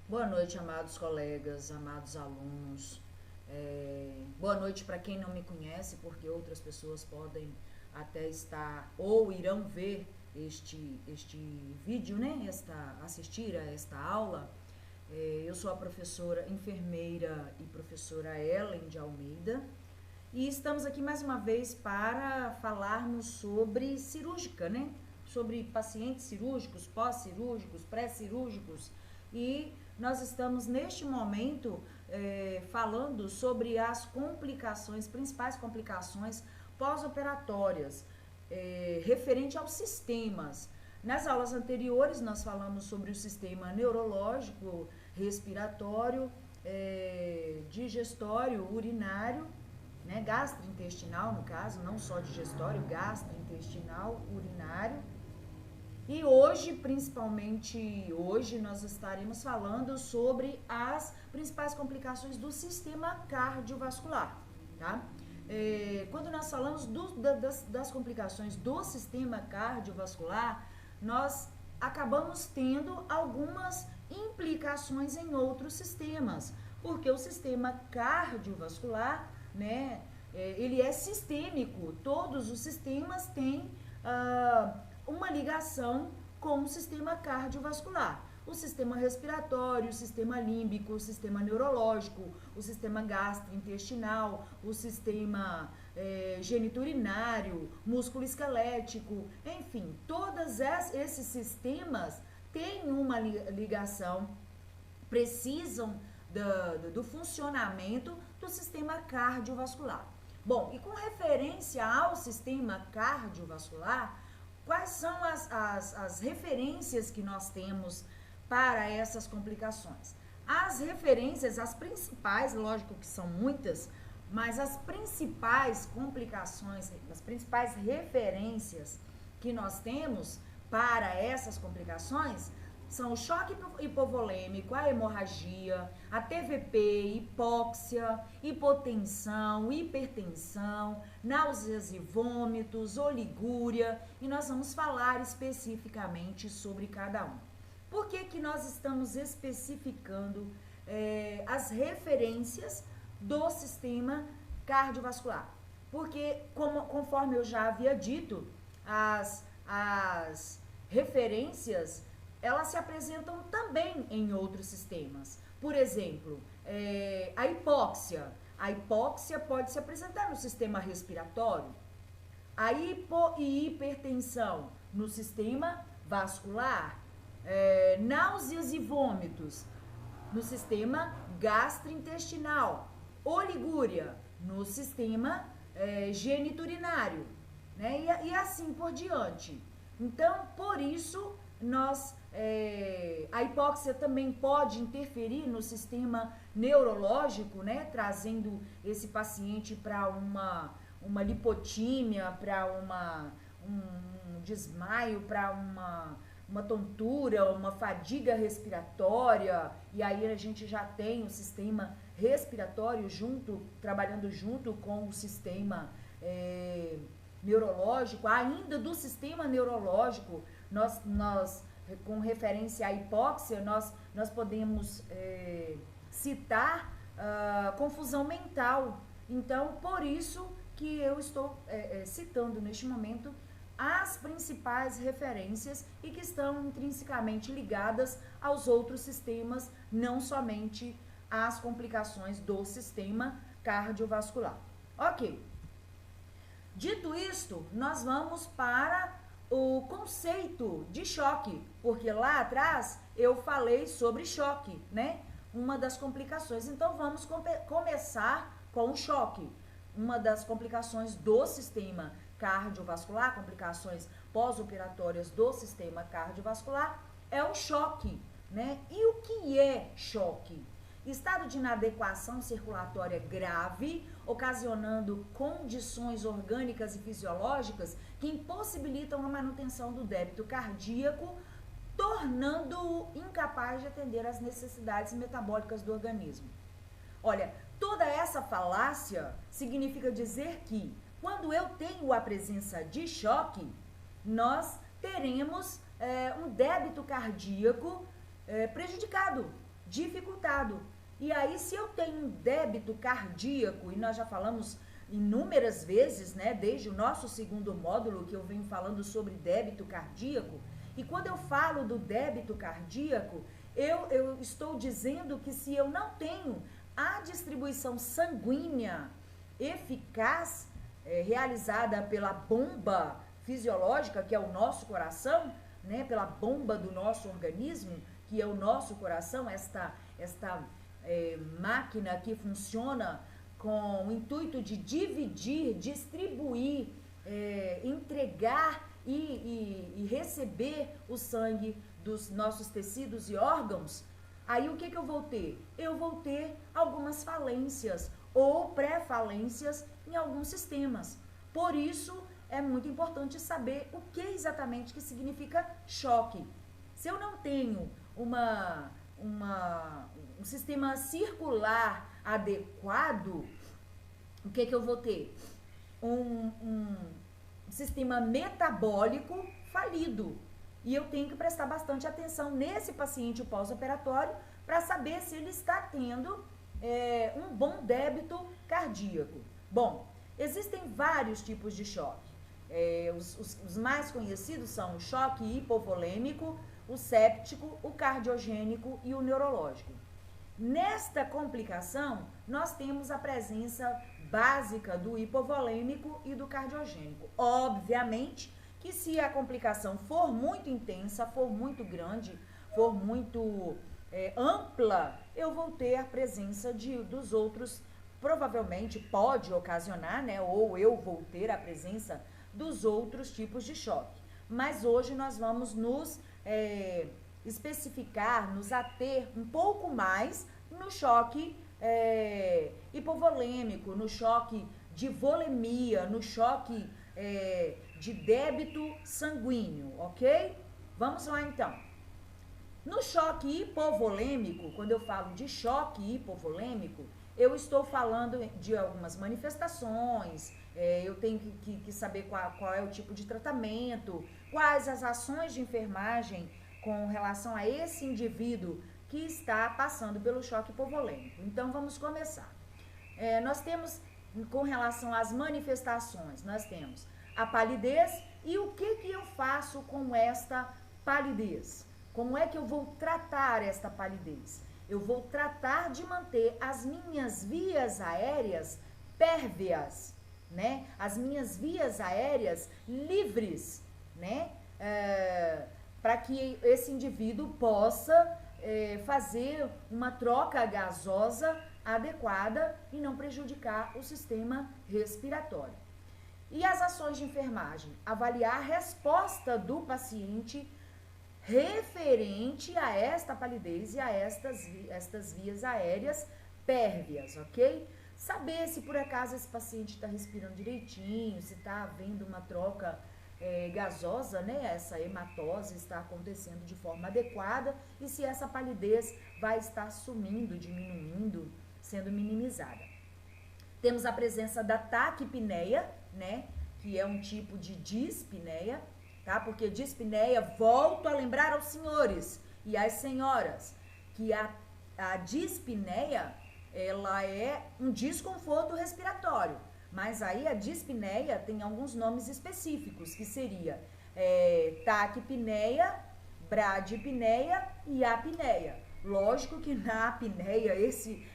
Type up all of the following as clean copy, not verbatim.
Boa noite, amados colegas, amados alunos. Boa noite para quem não me conhece, porque outras pessoas podem até estar ou irão ver este vídeo, né? Assistir a esta aula. Eu sou a professora enfermeira e professora Ellen de Almeida e estamos aqui mais uma vez para falarmos sobre cirúrgica, né? Sobre pacientes cirúrgicos, pós-cirúrgicos, pré-cirúrgicos, e nós estamos neste momento falando sobre as complicações, principais complicações pós-operatórias, referente aos sistemas. Nas aulas anteriores nós falamos sobre o sistema neurológico, respiratório, digestório, urinário, né, gastrointestinal no caso, não só digestório, gastrointestinal, urinário. E hoje, principalmente hoje, nós estaremos falando sobre as principais complicações do sistema cardiovascular, tá? Quando nós falamos das complicações do sistema cardiovascular, nós acabamos tendo algumas implicações em outros sistemas, porque o sistema cardiovascular, né, ele é sistêmico, todos os sistemas têm uma ligação com o sistema cardiovascular. O sistema respiratório, o sistema límbico, o sistema neurológico, o sistema gastrointestinal, o sistema geniturinário, músculo esquelético, enfim, todos esses sistemas têm uma ligação, precisam do funcionamento do sistema cardiovascular. Bom, e com referência ao sistema cardiovascular, quais são as referências que nós temos para essas complicações? As referências, as principais, lógico que são muitas, mas as principais complicações, as principais referências que nós temos para essas complicações são o choque hipovolêmico, a hemorragia, a TVP, hipóxia, hipotensão, hipertensão, náuseas e vômitos, oligúria, e nós vamos falar especificamente sobre cada um. Por que nós estamos especificando as referências do sistema cardiovascular? Porque, conforme eu já havia dito, as referências elas se apresentam também em outros sistemas. Por exemplo, a hipóxia. A hipóxia pode se apresentar no sistema respiratório. A hipertensão no sistema vascular. Náuseas e vômitos no sistema gastrointestinal. Oligúria no sistema geniturinário. Né? E assim por diante. Então, por isso, a hipóxia também pode interferir no sistema neurológico, né, trazendo esse paciente para uma lipotímia, para um desmaio, para uma tontura, uma fadiga respiratória, e aí a gente já tem o sistema respiratório trabalhando junto com o sistema neurológico. Ainda do sistema neurológico, nós com referência à hipóxia, nós podemos citar confusão mental. Então, por isso que eu estou citando neste momento as principais referências e que estão intrinsecamente ligadas aos outros sistemas, não somente às complicações do sistema cardiovascular. Ok. Dito isto, nós vamos para o conceito de choque, porque lá atrás eu falei sobre choque, né? Uma das complicações. Então, vamos começar com o choque. Uma das complicações do sistema cardiovascular, complicações pós-operatórias do sistema cardiovascular, é o choque, né? E o que é choque? Estado de inadequação circulatória grave, ocasionando condições orgânicas e fisiológicas que impossibilitam a manutenção do débito cardíaco, tornando-o incapaz de atender às necessidades metabólicas do organismo. Olha, toda essa falácia significa dizer que, quando eu tenho a presença de choque, nós teremos um débito cardíaco prejudicado. dificultado. E aí, se eu tenho um débito cardíaco, e nós já falamos inúmeras vezes, né, desde o nosso segundo módulo que eu venho falando sobre débito cardíaco, e quando eu falo do débito cardíaco, eu estou dizendo que se eu não tenho a distribuição sanguínea eficaz, realizada pela bomba fisiológica, que é o nosso coração, né, pela bomba do nosso organismo, que é o nosso coração, esta máquina que funciona com o intuito de dividir, distribuir, entregar e receber o sangue dos nossos tecidos e órgãos, aí o que eu vou ter? Eu vou ter algumas falências ou pré-falências em alguns sistemas. Por isso, é muito importante saber o que exatamente que significa choque. Se eu não tenho um sistema circular adequado, o que eu vou ter? Um sistema metabólico falido. E eu tenho que prestar bastante atenção nesse paciente pós-operatório para saber se ele está tendo um bom débito cardíaco. Bom, existem vários tipos de choque. Os mais conhecidos são o choque hipovolêmico, o séptico, o cardiogênico e o neurológico. Nesta complicação, nós temos a presença básica do hipovolêmico e do cardiogênico. Obviamente que se a complicação for muito intensa, for muito grande, for muito ampla, eu vou ter a presença dos outros, provavelmente pode ocasionar, né, ou eu vou ter a presença dos outros tipos de choque. Mas hoje nós vamos nos especificar, nos ater um pouco mais no choque hipovolêmico, no choque de volemia, no choque de débito sanguíneo, ok? Vamos lá então. No choque hipovolêmico, quando eu falo de choque hipovolêmico, eu estou falando de algumas manifestações, eu tenho que saber qual é o tipo de tratamento, quais as ações de enfermagem com relação a esse indivíduo que está passando pelo choque hipovolêmico. Então, vamos começar. Nós temos, com relação às manifestações, nós temos a palidez e o que eu faço com esta palidez? Como é que eu vou tratar esta palidez? Eu vou tratar de manter as minhas vias aéreas pérvias, né? As minhas vias aéreas livres, né? Para que esse indivíduo possa fazer uma troca gasosa adequada e não prejudicar o sistema respiratório. E as ações de enfermagem? Avaliar a resposta do paciente referente a esta palidez e a estas vias aéreas pérvias, ok? Saber se por acaso esse paciente está respirando direitinho, se está havendo uma troca gasosa, né? Essa hematose está acontecendo de forma adequada e se essa palidez vai estar sumindo, diminuindo, sendo minimizada. Temos a presença da taquipneia, né? Que é um tipo de dispneia, tá? Porque dispneia, volto a lembrar aos senhores e às senhoras, que a dispneia, ela é um desconforto respiratório. Mas aí a dispneia tem alguns nomes específicos, que seria taquipneia, bradipneia e apneia. Lógico que na apneia,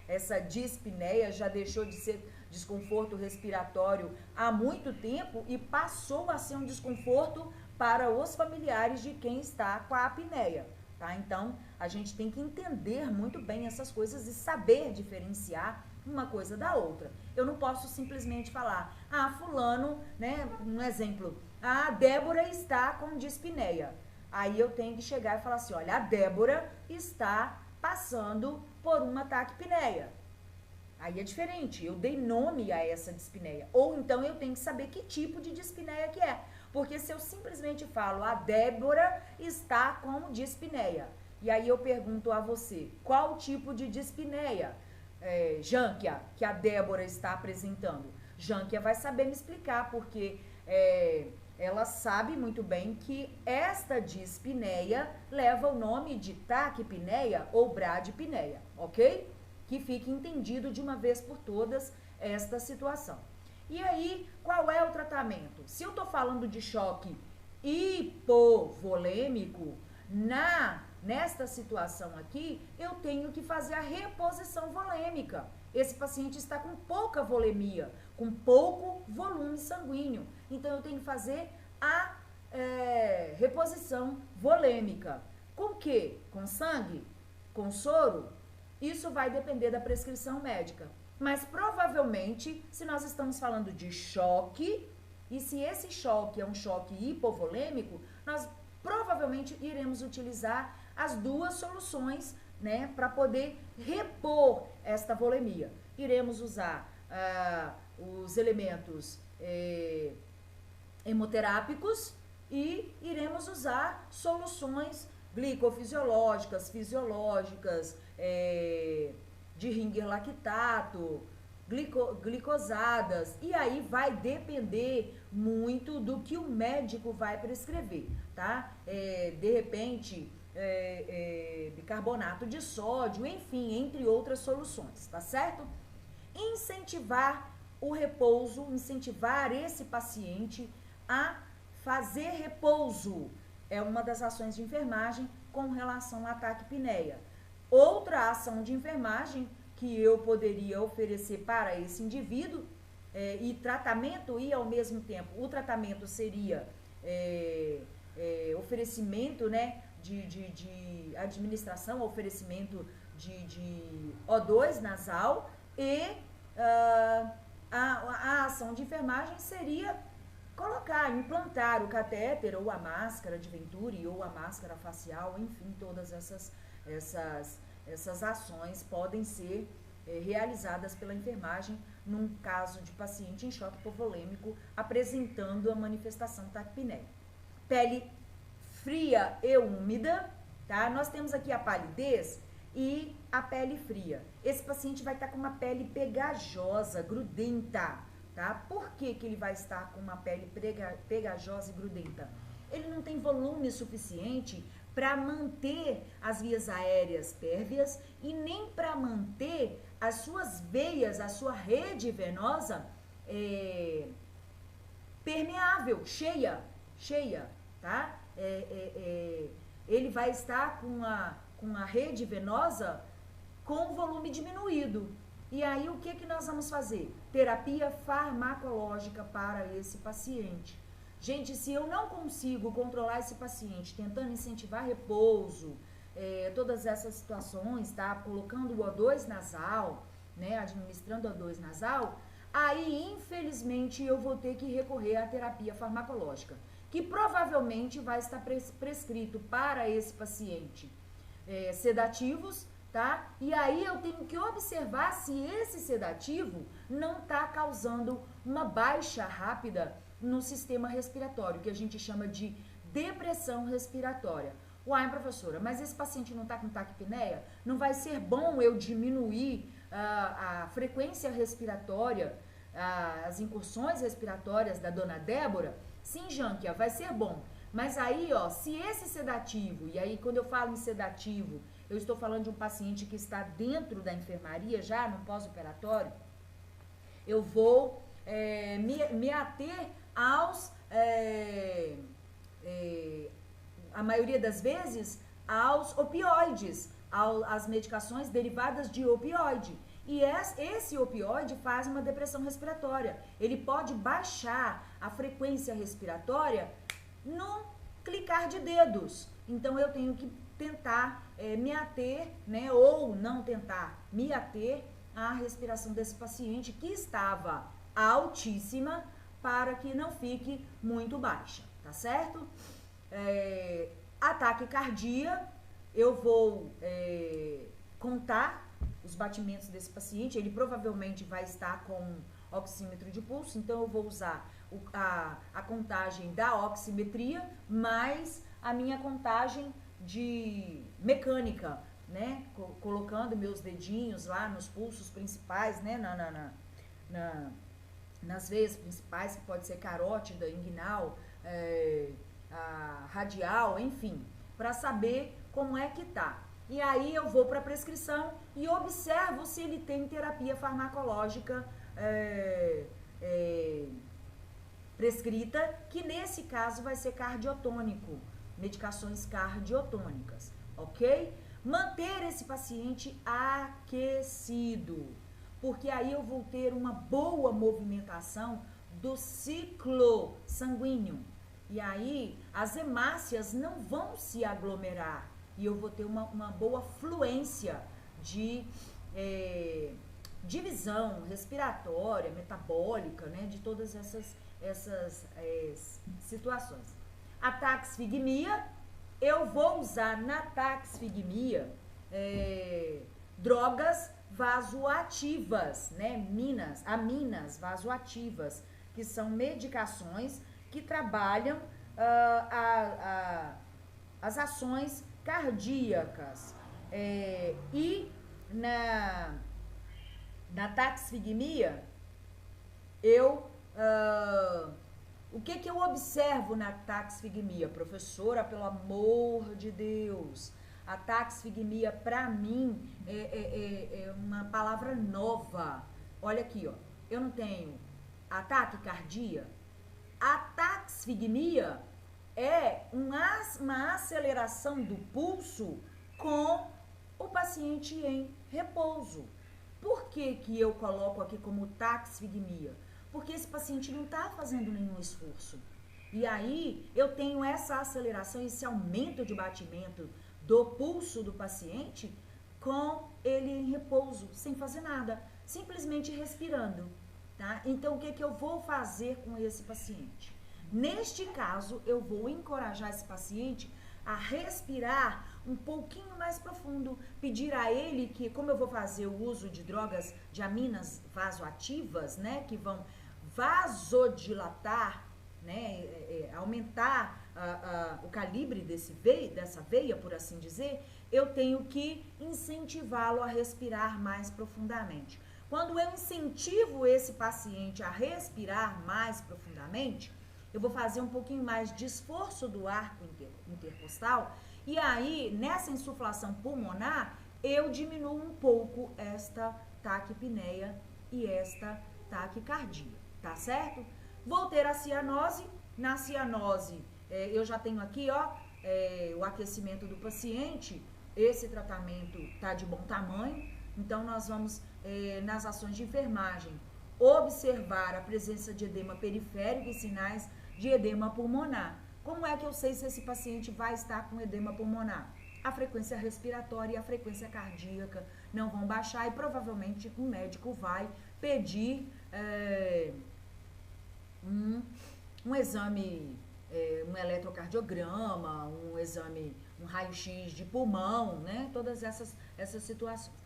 essa dispneia já deixou de ser desconforto respiratório há muito tempo e passou a ser um desconforto para os familiares de quem está com a apneia, tá? Então, a gente tem que entender muito bem essas coisas e saber diferenciar uma coisa da outra. Eu não posso simplesmente falar, fulano, né, um exemplo, a Débora está com dispneia. Aí eu tenho que chegar e falar assim, olha, a Débora está passando por uma taquipneia. Aí é diferente, eu dei nome a essa dispneia. Ou então eu tenho que saber que tipo de dispneia que é. Porque se eu simplesmente falo, a Débora está com dispneia. E aí eu pergunto a você, qual tipo de dispneia, Jânquia, que a Débora está apresentando? Jânquia vai saber me explicar, porque ela sabe muito bem que esta dispneia leva o nome de taquipneia ou bradipneia, ok? Que fique entendido de uma vez por todas esta situação. E aí, qual é o tratamento? Se eu tô falando de choque hipovolêmico, nesta situação aqui, eu tenho que fazer a reposição volêmica. Esse paciente está com pouca volemia, com pouco volume sanguíneo. Então, eu tenho que fazer a reposição volêmica. Com quê? Com sangue? Com soro? Isso vai depender da prescrição médica. Mas, provavelmente, se nós estamos falando de choque, e se esse choque é um choque hipovolêmico, nós provavelmente iremos utilizar as duas soluções, né, para poder repor esta volemia. Iremos usar os elementos hemoterápicos e iremos usar soluções glicofisiológicas, fisiológicas, de Ringer lactato, glicosadas, e aí vai depender muito do que o médico vai prescrever, tá? De repente, bicarbonato de sódio, enfim, entre outras soluções, tá certo? Incentivar o repouso, incentivar esse paciente a fazer repouso, é uma das ações de enfermagem com relação à taquipneia. Outra ação de enfermagem que eu poderia oferecer para esse indivíduo e tratamento, e ao mesmo tempo o tratamento seria oferecimento, né, de administração, oferecimento de O2 nasal, e a ação de enfermagem seria implantar o catéter ou a máscara de Venturi ou a máscara facial, enfim, todas essas ações podem ser realizadas pela enfermagem num caso de paciente em choque hipovolêmico apresentando a manifestação taquipneia. Pele fria e úmida, tá? Nós temos aqui a palidez e a pele fria. Esse paciente vai estar com uma pele pegajosa, grudenta, tá? Por que ele vai estar com uma pele pegajosa e grudenta? Ele não tem volume suficiente para manter as vias aéreas pérvias e nem para manter as suas veias, a sua rede venosa permeável, cheia, tá? Ele vai estar com a rede venosa com volume diminuído. E aí, o que nós vamos fazer? Terapia farmacológica para esse paciente. Gente, se eu não consigo controlar esse paciente, tentando incentivar repouso, todas essas situações, tá? Colocando o O2 nasal, né? Administrando o O2 nasal, aí, infelizmente, eu vou ter que recorrer à terapia farmacológica, que provavelmente vai estar prescrito para esse paciente sedativos, tá? E aí eu tenho que observar se esse sedativo não está causando uma baixa rápida no sistema respiratório, que a gente chama de depressão respiratória. Uai, professora, mas esse paciente não está com taquipneia? Não vai ser bom eu diminuir a frequência respiratória, as incursões respiratórias da dona Débora? Sim, Jânquia, vai ser bom. Mas aí, ó, se esse sedativo, e aí quando eu falo em sedativo, eu estou falando de um paciente que está dentro da enfermaria, já no pós-operatório, eu vou me ater aos, a maioria das vezes, aos opioides, às medicações derivadas de opioide. E esse opioide faz uma depressão respiratória. Ele pode baixar a frequência respiratória no clicar de dedos. Então, eu tenho que tentar me ater, né, ou não tentar me ater à respiração desse paciente que estava altíssima para que não fique muito baixa, tá certo? Ataque cardíaco, eu vou contar os batimentos desse paciente, ele provavelmente vai estar com oxímetro de pulso, então eu vou usar a contagem da oximetria mais a minha contagem de mecânica, né? Colocando meus dedinhos lá nos pulsos principais, né? Nas veias principais, que pode ser carótida, inguinal, a radial, enfim, para saber como é que tá. E aí eu vou para a prescrição e observo se ele tem terapia farmacológica prescrita, que nesse caso vai ser cardiotônico, medicações cardiotônicas, ok? Manter esse paciente aquecido, porque aí eu vou ter uma boa movimentação do ciclo sanguíneo. E aí as hemácias não vão se aglomerar e eu vou ter uma boa fluência de divisão respiratória, metabólica, né, de todas essas situações. A taxfigmia, eu vou usar na taxfigmia drogas vasoativas, né, aminas vasoativas, que são medicações que trabalham as ações cardíacas. E na taxfigmia, o que eu observo na taxfigmia? Professora, pelo amor de Deus, a taxfigmia para mim é uma palavra nova. Olha aqui, ó, eu não tenho ataque cardíaco. A taxfigmia é uma aceleração do pulso com o paciente em repouso. Por que eu coloco aqui como taxfigmia? Porque esse paciente não está fazendo nenhum esforço. E aí eu tenho essa aceleração, esse aumento de batimento do pulso do paciente com ele em repouso, sem fazer nada, simplesmente respirando, tá? Então o que eu vou fazer com esse paciente? Neste caso, eu vou encorajar esse paciente a respirar um pouquinho mais profundo, pedir a ele que, como eu vou fazer o uso de drogas de aminas vasoativas, né, que vão vasodilatar, né, aumentar o calibre dessa veia, por assim dizer, eu tenho que incentivá-lo a respirar mais profundamente. Quando eu incentivo esse paciente a respirar mais profundamente, eu vou fazer um pouquinho mais de esforço do arco intercostal e aí, nessa insuflação pulmonar, eu diminuo um pouco esta taquipneia e esta taquicardia, tá certo? Vou ter a cianose. Na cianose, eu já tenho aqui, ó, o aquecimento do paciente. Esse tratamento tá de bom tamanho, então nós vamos, nas ações de enfermagem, observar a presença de edema periférico e sinais de edema pulmonar. Como é que eu sei se esse paciente vai estar com edema pulmonar? A frequência respiratória e a frequência cardíaca não vão baixar e provavelmente o médico vai pedir um exame, um eletrocardiograma, um exame, um raio-x de pulmão, né? Todas essas situações.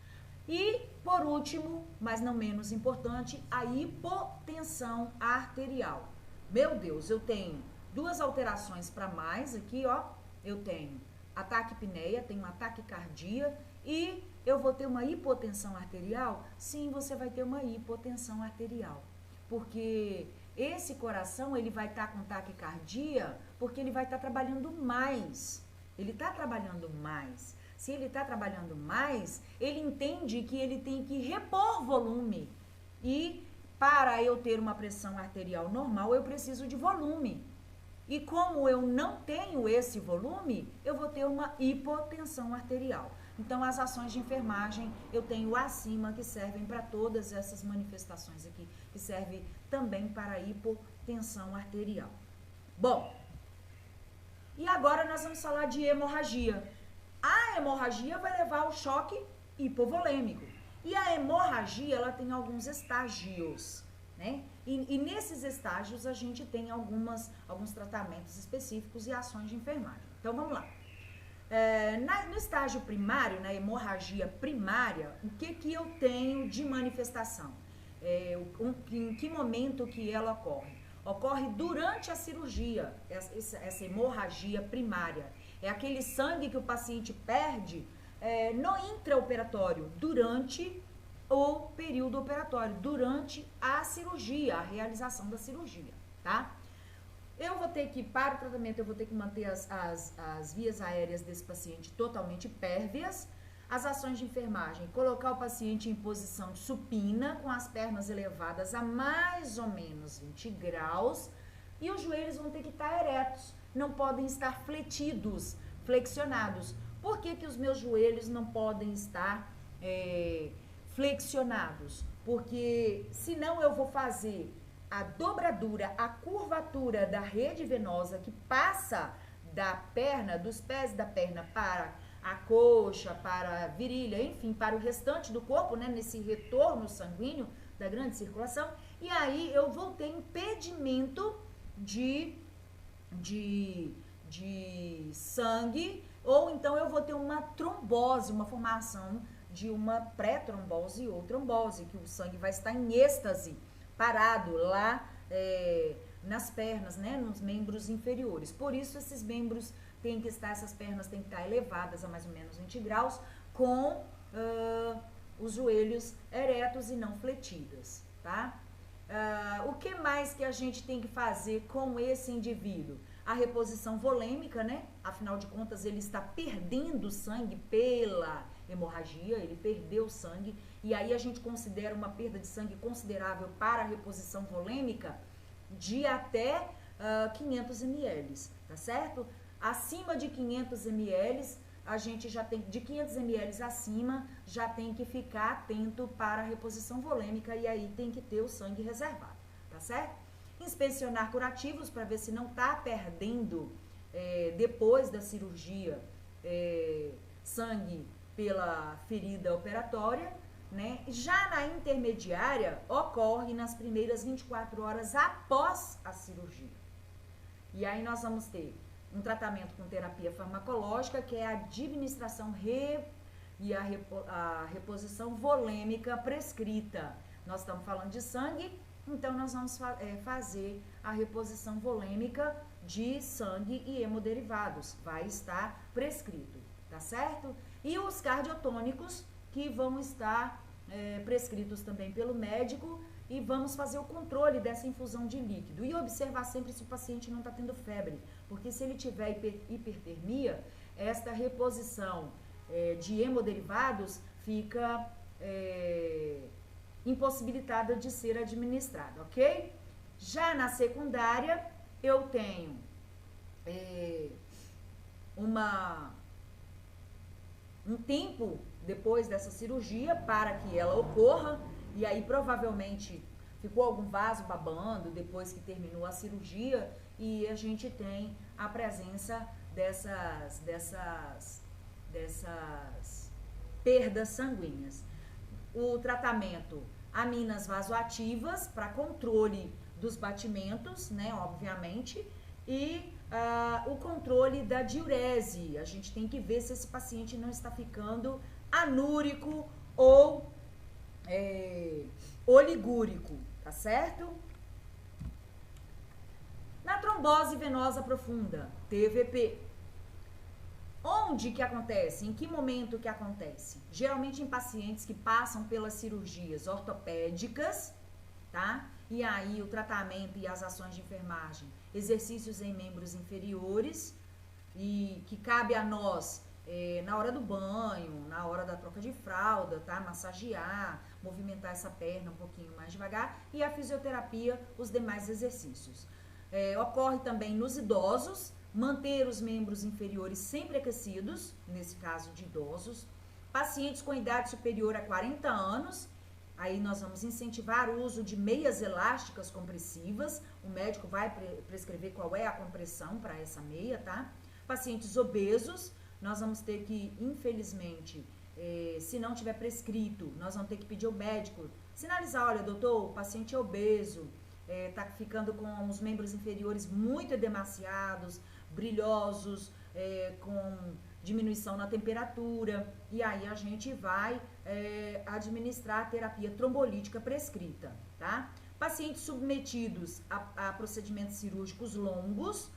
E, por último, mas não menos importante, a hipotensão arterial. Meu Deus, eu tenho duas alterações para mais aqui, ó. Eu tenho ataque taquipneia, tenho ataque taquicardia e eu vou ter uma hipotensão arterial? Sim, você vai ter uma hipotensão arterial. Porque esse coração, ele vai estar com taquicardia porque ele vai estar trabalhando mais. Ele está trabalhando mais. Se ele está trabalhando mais, ele entende que ele tem que repor volume. E para eu ter uma pressão arterial normal, eu preciso de volume. E como eu não tenho esse volume, eu vou ter uma hipotensão arterial. Então, as ações de enfermagem eu tenho acima que servem para todas essas manifestações aqui, que serve também para a hipotensão arterial. Bom, e agora nós vamos falar de hemorragia. A hemorragia vai levar ao choque hipovolêmico. E a hemorragia, ela tem alguns estágios, né? E nesses estágios a gente tem alguns tratamentos específicos e ações de enfermagem. Então, vamos lá. No estágio primário, na hemorragia primária, o que eu tenho de manifestação? Em que momento que ela ocorre? Ocorre durante a cirurgia, essa hemorragia primária. É aquele sangue que o paciente perde no intraoperatório, durante o período operatório, durante a cirurgia, a realização da cirurgia, tá? Eu vou ter que, para o tratamento, eu vou ter que manter as vias aéreas desse paciente totalmente pérvias. As ações de enfermagem, colocar o paciente em posição supina, com as pernas elevadas a mais ou menos 20 graus, e os joelhos vão ter que estar eretos, não podem estar fletidos, flexionados. Por que que os meus joelhos não podem estar flexionados? Porque senão eu vou fazer a dobradura, a curvatura da rede venosa que passa da perna, dos pés da perna para a coxa, para a virilha, enfim, para o restante do corpo, né, nesse retorno sanguíneo da grande circulação, e aí eu vou ter impedimento de sangue, ou então eu vou ter uma trombose, uma formação de uma pré-trombose ou trombose, que o sangue vai estar em êxtase, parado lá nas pernas, né, nos membros inferiores. Por isso esses membros tem que estar, essas pernas têm que estar elevadas a mais ou menos 20 graus, com os joelhos eretos e não fletidas, tá? O que mais que a gente tem que fazer com esse indivíduo? A reposição volêmica, né? Afinal de contas, ele está perdendo sangue pela hemorragia, ele perdeu sangue, e aí a gente considera uma perda de sangue considerável para a reposição volêmica de até 500 ml, tá certo? Acima de 500 ml, a gente já tem, de 500 ml acima, já tem que ficar atento para a reposição volêmica, e aí tem que ter o sangue reservado, tá certo? Inspecionar curativos para ver se não está perdendo, depois da cirurgia, sangue pela ferida operatória, né? Já na intermediária, ocorre nas primeiras 24 horas após a cirurgia. E aí nós vamos ter um tratamento com terapia farmacológica, que é a administração e a reposição volêmica prescrita. Nós estamos falando de sangue, então nós vamos fazer a reposição volêmica de sangue e hemoderivados. Vai estar prescrito, tá certo? E os cardiotônicos, que vão estar prescritos também pelo médico, e vamos fazer o controle dessa infusão de líquido e observar sempre se o paciente não está tendo febre, porque se ele tiver hipertermia, esta reposição de hemoderivados fica impossibilitada de ser administrada, ok? Já na secundária, eu tenho um tempo depois dessa cirurgia para que ela ocorra, e aí provavelmente ficou algum vaso babando depois que terminou a cirurgia, e a gente tem a presença dessas perdas sanguíneas. O tratamento, aminas vasoativas para controle dos batimentos, né, obviamente, e o controle da diurese. A gente tem que ver se esse paciente não está ficando anúrico ou oligúrico, tá certo? Na trombose venosa profunda, TVP, onde que acontece? Em que momento que acontece? Geralmente em pacientes que passam pelas cirurgias ortopédicas, tá? E aí o tratamento e as ações de enfermagem, exercícios em membros inferiores, e que cabe a nós na hora do banho, na hora da troca de fralda, tá? Massagear, movimentar essa perna um pouquinho mais devagar, e a fisioterapia, os demais exercícios. Ocorre também nos idosos, manter os membros inferiores sempre aquecidos, nesse caso de idosos. Pacientes com idade superior a 40 anos, aí nós vamos incentivar o uso de meias elásticas compressivas, o médico vai prescrever qual é a compressão para essa meia, tá? Pacientes obesos, nós vamos ter que, infelizmente, se não tiver prescrito, nós vamos ter que pedir ao médico sinalizar, olha, doutor, o paciente é obeso, tá ficando com os membros inferiores muito edemaciados, brilhosos, com diminuição na temperatura, e aí a gente vai administrar a terapia trombolítica prescrita, tá? Pacientes submetidos a procedimentos cirúrgicos longos,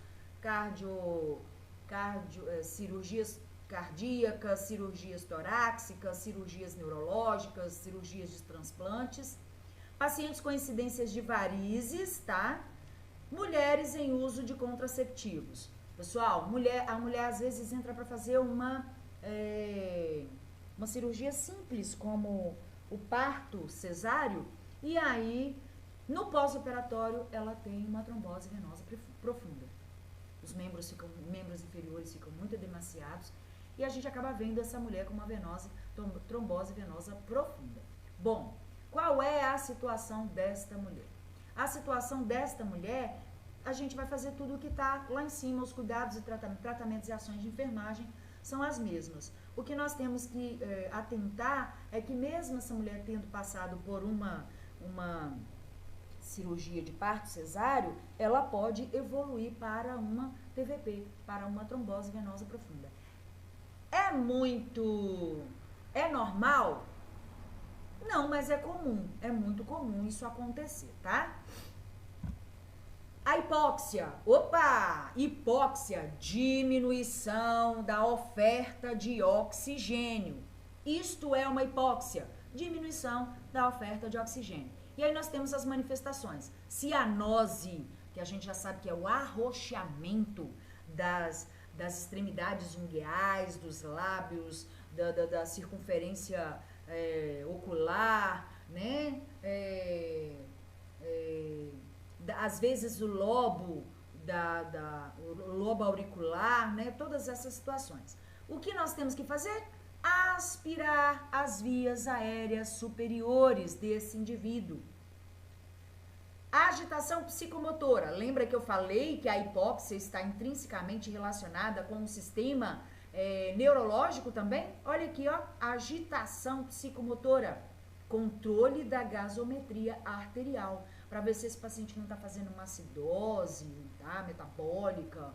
cirurgias cardíacas, cirurgias torácicas, cirurgias neurológicas, cirurgias de transplantes. Pacientes com incidências de varizes, tá? Mulheres em uso de contraceptivos. Pessoal, a mulher às vezes entra para fazer uma cirurgia simples, como o parto cesáreo, e aí, no pós-operatório, ela tem uma trombose venosa profunda. Os membros inferiores ficam muito edemaciados, e a gente acaba vendo essa mulher com uma trombose venosa profunda. Bom, qual é a situação desta mulher? A situação desta mulher, a gente vai fazer tudo o que está lá em cima, os cuidados e tratamentos e ações de enfermagem são as mesmas. O que nós temos que atentar é que mesmo essa mulher tendo passado por uma cirurgia de parto cesáreo, ela pode evoluir para uma TVP, para uma trombose venosa profunda. É normal? Não, mas é comum, é muito comum isso acontecer, tá? A hipóxia, hipóxia, diminuição da oferta de oxigênio. Isto é uma hipóxia, diminuição da oferta de oxigênio. E aí nós temos as manifestações. Cianose, que a gente já sabe que é o arroxeamento das extremidades ungueais, dos lábios, da circunferência ocular, né? Às vezes o lobo, o lobo auricular, né? Todas essas situações. O que nós temos que fazer? Aspirar as vias aéreas superiores desse indivíduo. Agitação psicomotora. Lembra que eu falei que a hipóxia está intrinsecamente relacionada com o sistema neurológico também? Olha aqui, ó, agitação psicomotora. Controle da gasometria arterial, para ver se esse paciente não está fazendo uma acidose, tá, metabólica,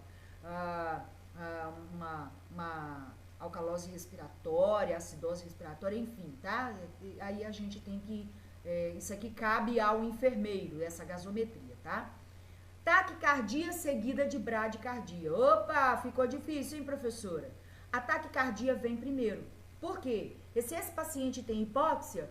uma alcalose respiratória, acidose respiratória, enfim, tá? Aí a gente tem que, isso aqui cabe ao enfermeiro, essa gasometria, tá? Taquicardia seguida de bradicardia. Opa, ficou difícil, hein, professora? A taquicardia vem primeiro. Por quê? Se esse paciente tem hipóxia,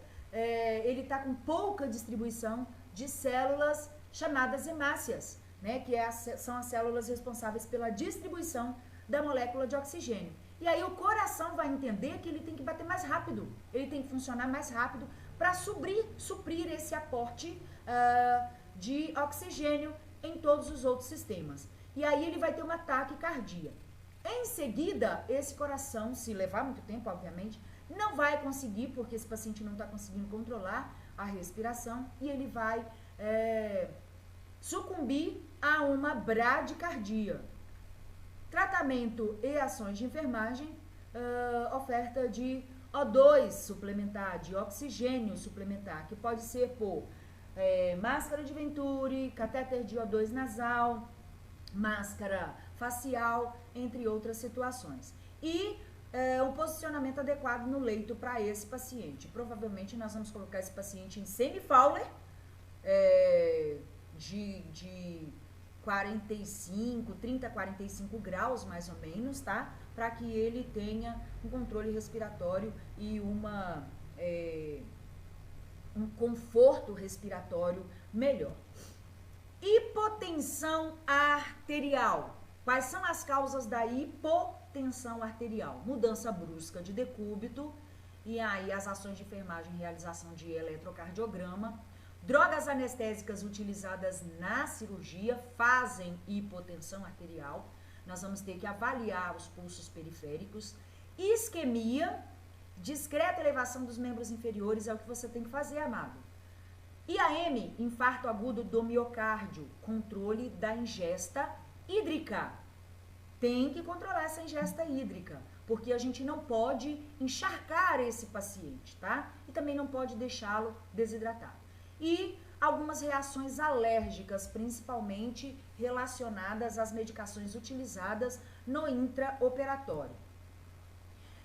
ele está com pouca distribuição de células chamadas hemácias, né? Que são as células responsáveis pela distribuição da molécula de oxigênio. E aí o coração vai entender que ele tem que bater mais rápido, ele tem que funcionar mais rápido para suprir esse aporte de oxigênio em todos os outros sistemas. E aí ele vai ter uma taquicardia. Em seguida, esse coração, se levar muito tempo, obviamente, não vai conseguir, porque esse paciente não está conseguindo controlar a respiração, e ele vai sucumbir a uma bradicardia. Tratamento e ações de enfermagem, oferta de O2 suplementar, de oxigênio suplementar, que pode ser por máscara de Venturi, catéter de O2 nasal, máscara facial, entre outras situações. E um posicionamento adequado no leito para esse paciente. Provavelmente nós vamos colocar esse paciente em semi-Fowler, de 30 a 45 graus, mais ou menos, tá? Para que ele tenha um controle respiratório e um conforto respiratório melhor. Hipotensão arterial. Quais são as causas da hipotensão arterial? Mudança brusca de decúbito, e aí as ações de enfermagem, realização de eletrocardiograma. Drogas anestésicas utilizadas na cirurgia fazem hipotensão arterial. Nós vamos ter que avaliar os pulsos periféricos. Isquemia, discreta elevação dos membros inferiores é o que você tem que fazer, amado. IAM, infarto agudo do miocárdio, controle da ingesta hídrica. Tem que controlar essa ingesta hídrica, porque a gente não pode encharcar esse paciente, tá? E também não pode deixá-lo desidratado. E algumas reações alérgicas, principalmente relacionadas às medicações utilizadas no intraoperatório.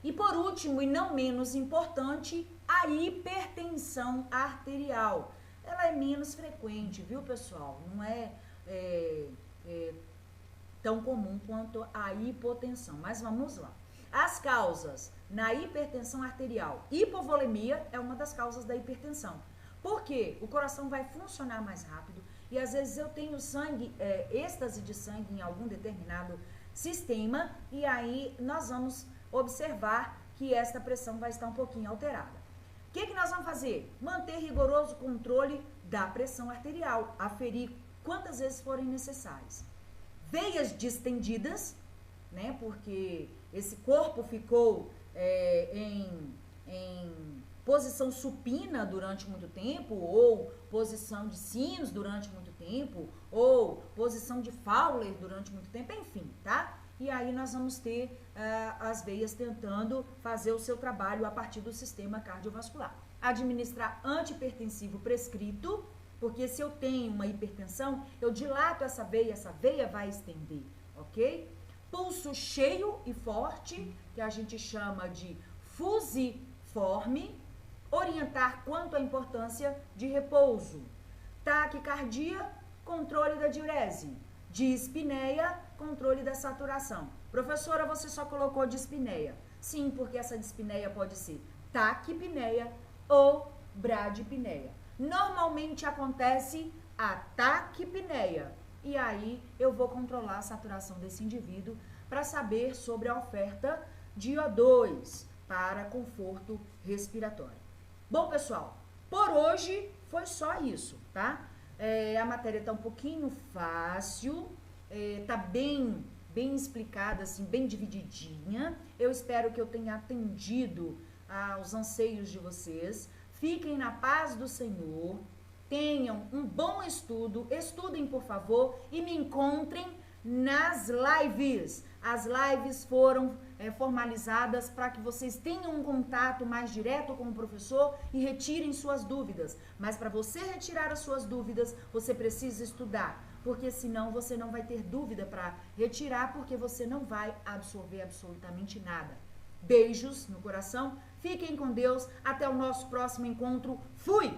E por último, e não menos importante, a hipertensão arterial. Ela é menos frequente, viu, pessoal? Não é tão comum quanto a hipotensão, mas vamos lá. As causas na hipertensão arterial, hipovolemia é uma das causas da hipertensão. Por quê? O coração vai funcionar mais rápido e às vezes eu tenho sangue, êxtase de sangue em algum determinado sistema, e aí nós vamos observar que esta pressão vai estar um pouquinho alterada. O que nós vamos fazer? Manter rigoroso controle da pressão arterial, aferir quantas vezes forem necessárias. Veias distendidas, né, porque esse corpo ficou em posição supina durante muito tempo, ou posição de sinos durante muito tempo, ou posição de Fowler durante muito tempo, enfim, tá? E aí nós vamos ter as veias tentando fazer o seu trabalho a partir do sistema cardiovascular. Administrar antihipertensivo prescrito, porque se eu tenho uma hipertensão, eu dilato essa veia vai estender, ok? Pulso cheio e forte, que a gente chama de fusiforme, orientar quanto à importância de repouso. Taquicardia, controle da diurese. Dispneia, controle da saturação. Professora, você só colocou dispneia. Sim, porque essa dispneia pode ser taquipneia ou bradipneia. Normalmente acontece a taquipneia. E aí eu vou controlar a saturação desse indivíduo para saber sobre a oferta de O2 para conforto respiratório. Bom, pessoal, por hoje foi só isso, tá? A matéria tá um pouquinho fácil, tá bem explicada, assim, bem divididinha. Eu espero que eu tenha atendido aos anseios de vocês. Fiquem na paz do Senhor, tenham um bom estudo, estudem, por favor, e me encontrem nas lives. As lives foram formalizadas para que vocês tenham um contato mais direto com o professor e retirem suas dúvidas. Mas para você retirar as suas dúvidas, você precisa estudar, porque senão você não vai ter dúvida para retirar, porque você não vai absorver absolutamente nada. Beijos no coração, fiquem com Deus, até o nosso próximo encontro. Fui!